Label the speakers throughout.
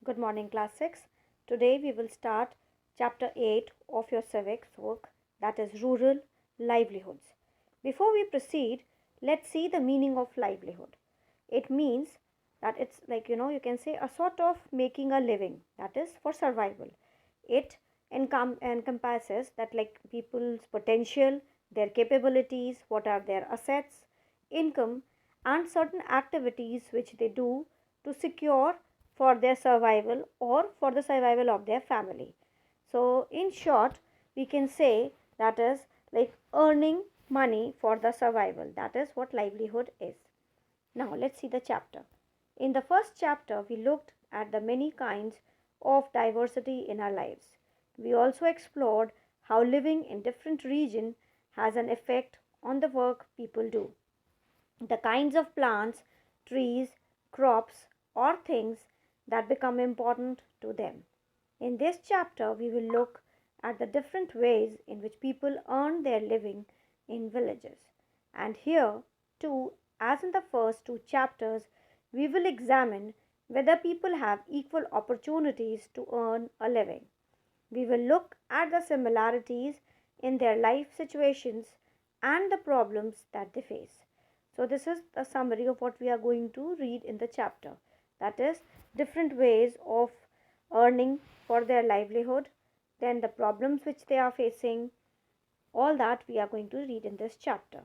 Speaker 1: Good morning, class 6. Today we will start chapter 8 of your civics book, that is Rural Livelihoods. Before we proceed, let's see the meaning of livelihood. It means that it's like you can say a sort of making a living, that is for survival. It encompasses that like people's potential, their capabilities, what are their assets, income, and certain activities which they do to secure for their survival or for the survival of their family. So, in short, we can say that is like earning money for the survival. That is what livelihood is. Now, let's see the chapter. In the first chapter, we looked at the many kinds of diversity in our lives. We also explored how living in different regions has an effect on the work people do, the kinds of plants, trees, crops, or things that become important to them. In this chapter, we will look at the different ways in which people earn their living in villages. And here, too, as in the first two chapters, we will examine whether people have equal opportunities to earn a living. We will look at the similarities in their life situations and the problems that they face. So, this is the summary of what we are going to read in the chapter, that is, different ways of earning for their livelihood, then the problems which they are facing, all that we are going to read in this chapter.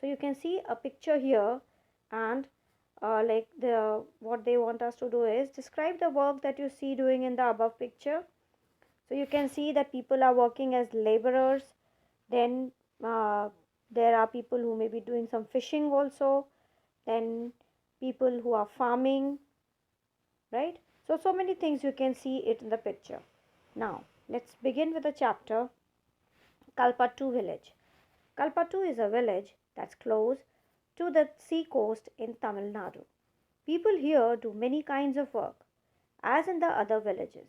Speaker 1: So, you can see a picture here, and like what they want us to do is describe the work that you see doing in the above picture. So you can see that people are working as laborers. Then there are people who may be doing some fishing also. Then people who are farming, right? So many things you can see it in the picture. Now let's begin with the chapter Kalpatu village. Kalpatu is a village that's close to the sea coast in Tamil Nadu. People here do many kinds of work, as in the other villages.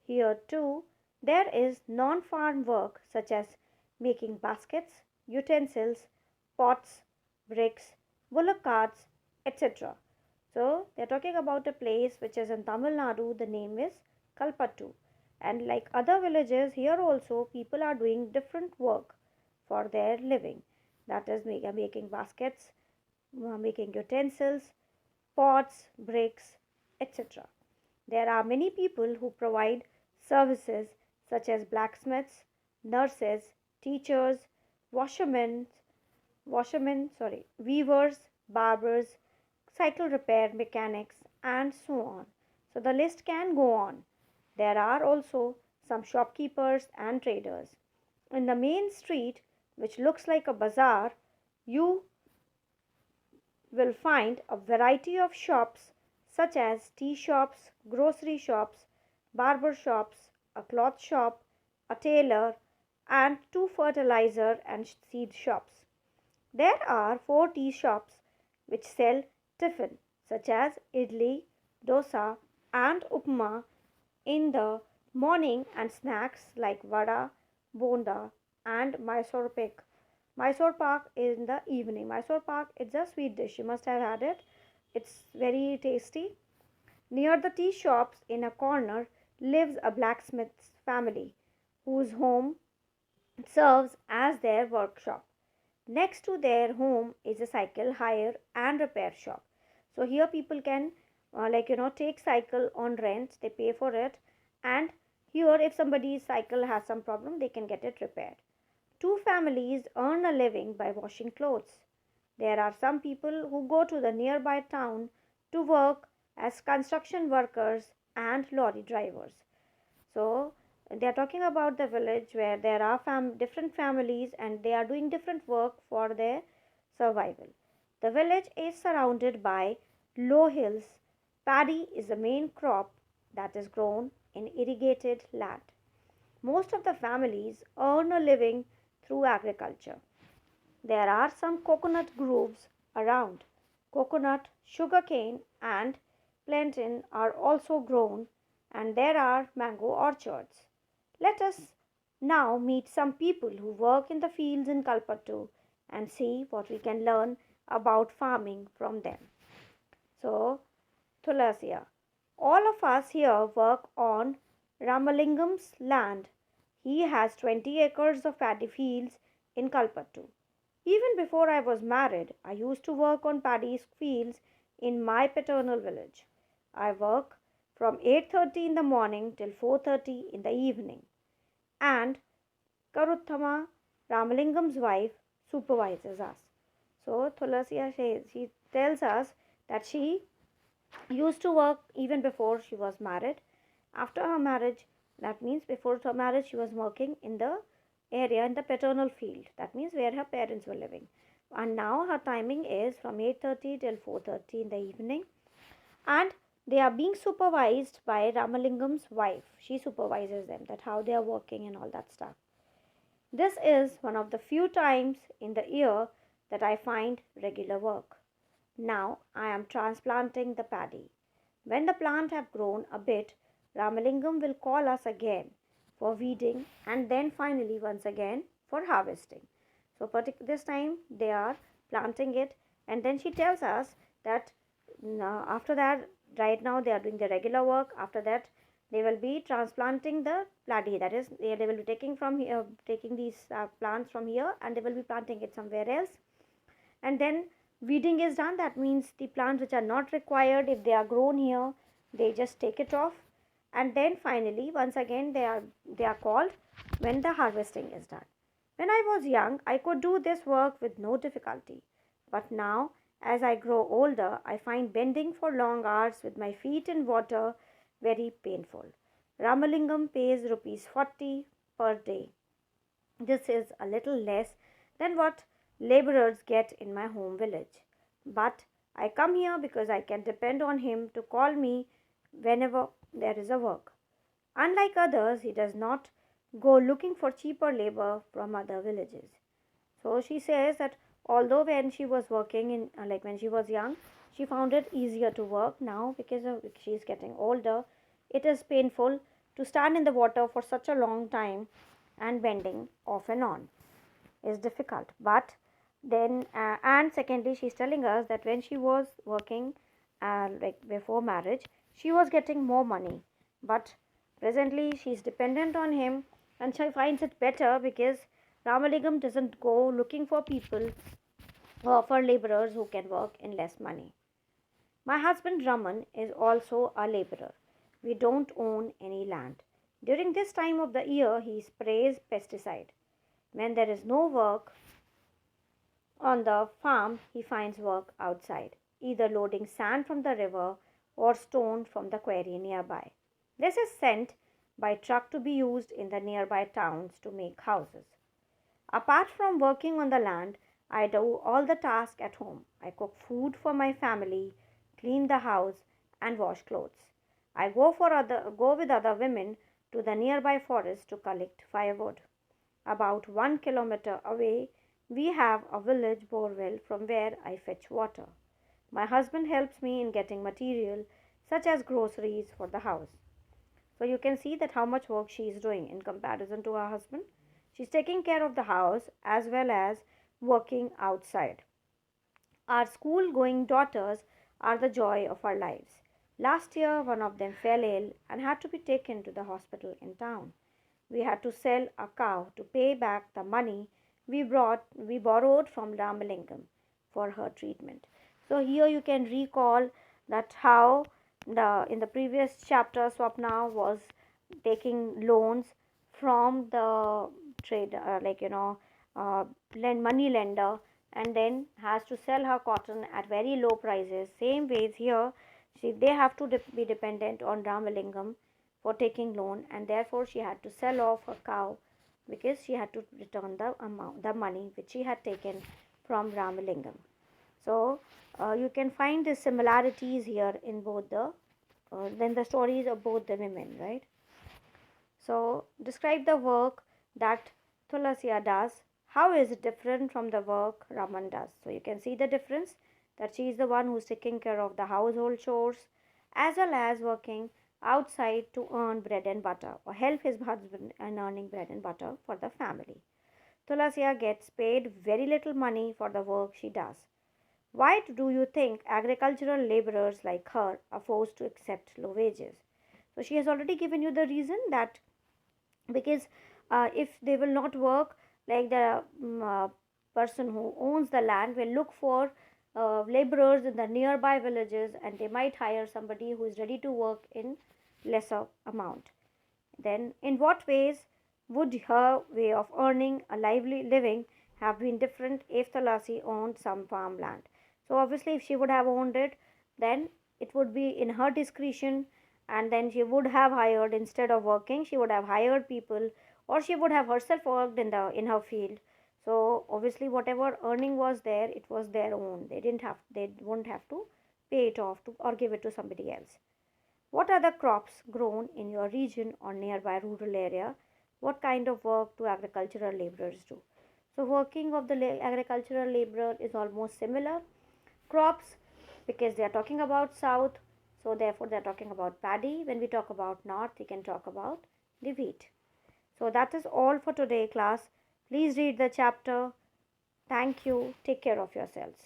Speaker 1: Here too, there is non farm work such as making baskets, utensils, pots, bricks, bullock carts, etc. So, they are talking about a place which is in Tamil Nadu, the name is Kalpatu. And like other villages, here also people are doing different work for their living. That is making baskets, making utensils, pots, bricks, etc. There are many people who provide services such as blacksmiths, nurses, teachers, washermen, weavers, barbers, cycle repair mechanics, and so on. So the list can go on. There are also some shopkeepers and traders. In the main street, which looks like a bazaar, you will find a variety of shops such as tea shops, grocery shops, barber shops, a cloth shop, a tailor, and two fertilizer and seed shops. There are four tea shops which sell tiffin such as idli, dosa, and upma in the morning and snacks like vada, bonda, and Mysore pak. Mysore pak in the evening. Mysore pak is a sweet dish. You must have had it. It's very tasty. Near the tea shops in a corner lives a blacksmith's family whose home serves as their workshop. Next to their home is a cycle hire and repair shop. So here people can take cycle on rent, they pay for it, and here if somebody's cycle has some problem they can get it repaired. Two families earn a living by washing clothes. There are some people who go to the nearby town to work as construction workers and lorry drivers. So, they are talking about the village where there are different families and they are doing different work for their survival. The village is surrounded by low hills. Paddy is the main crop that is grown in irrigated land. Most of the families earn a living through agriculture. There are some coconut groves around. Coconut, sugarcane, and plantain are also grown, and there are mango orchards. Let us now meet some people who work in the fields in Kalpatu and see what we can learn about farming from them. So, Thulasia. All of us here work on Ramalingam's land. He has 20 acres of paddy fields in Kalpatu. Even before I was married, I used to work on paddy fields in my paternal village. I work from 8:30 in the morning till 4:30 in the evening. And Karuthama, Ramalingam's wife, supervises us. So Tulasiya says, she tells us that she used to work even before she was married. After her marriage, that means before her marriage, she was working in the area in the paternal field. That means where her parents were living. And now her timing is from 8:30 till 4:30 in the evening. And they are being supervised by Ramalingam's wife. She supervises them, that how they are working and all that stuff. This is one of the few times in the year that I find regular work. Now I am transplanting the paddy. When the plant have grown a bit, Ramalingam will call us again for weeding and then finally once again for harvesting. So this time they are planting it, and then she tells us that after that, right now they are doing the regular work. After that they will be transplanting the paddy. That is, they will be taking from here, taking these plants from here, and they will be planting it somewhere else. And then weeding is done. That means the plants which are not required, if they are grown here, they just take it off. And then finally once again they are called when the harvesting is done. When I was young, I could do this work with no difficulty, but now as I grow older, I find bending for long hours with my feet in water very painful. Ramalingam pays rupees 40 per day. This is a little less than what laborers get in my home village. But I come here because I can depend on him to call me whenever there is a work. Unlike others, he does not go looking for cheaper labor from other villages. So she says that although when she was working in, like when she was young, she found it easier to work. Now because she's getting older, it is painful to stand in the water for such a long time, and bending off and on is difficult. But then and secondly, she's telling us that when she was working like before marriage, she was getting more money, but presently she's dependent on him, and she finds it better because Ramalingam doesn't go looking for people or for laborers who can work in less money. My husband Raman is also a laborer. We don't own any land. During this time of the year, he sprays pesticide. When there is no work on the farm, he finds work outside, either loading sand from the river or stone from the quarry nearby. This is sent by truck to be used in the nearby towns to make houses. Apart from working on the land, I do all the tasks at home. I cook food for my family, clean the house, and wash clothes. I go with other women to the nearby forest to collect firewood. About 1 kilometer away, we have a village borewell from where I fetch water. My husband helps me in getting material such as groceries for the house. So you can see that how much work she is doing in comparison to her husband. She's taking care of the house as well as working outside. Our school going daughters are the joy of our lives. Last year, one of them fell ill and had to be taken to the hospital in town. We had to sell a cow to pay back the money we borrowed from Ramalingam for her treatment. So here you can recall that how in the previous chapter Swapna was taking loans from the trade money lender, and then has to sell her cotton at very low prices. Same ways here, they have to be dependent on Ramalingam for taking loan, and therefore she had to sell off her cow because she had to return the money which she had taken from Ramalingam. So you can find the similarities here in both the stories of both the women, right? So describe the work that Tulasiya does. How is it different from the work Raman does? So you can see the difference, that she is the one who's taking care of the household chores as well as working outside to earn bread and butter or help his husband in earning bread and butter for the family. Tulasiya gets paid very little money for the work she does. Why do you think agricultural laborers like her are forced to accept low wages? So she has already given you the reason that because if they will not work, like the person who owns the land will look for laborers in the nearby villages, and they might hire somebody who is ready to work in lesser amount. Then in what ways would her way of earning a lively living have been different if Talasi owned some farmland? So obviously if she would have owned it, then it would be in her discretion, and then she would have hired, instead of working, she would have hired people, or she would have herself worked in her field. So obviously whatever earning was there, it was their own. They won't have to pay it off to or give it to somebody else. What are the crops grown in your region or nearby rural area? What kind of work do agricultural laborers do? So working of the agricultural laborer is almost similar. Crops, because they are talking about south, so therefore they are talking about paddy. When we talk about north, we can talk about the wheat. So that is all for today, class. Please read the chapter. Thank you. Take care of yourselves.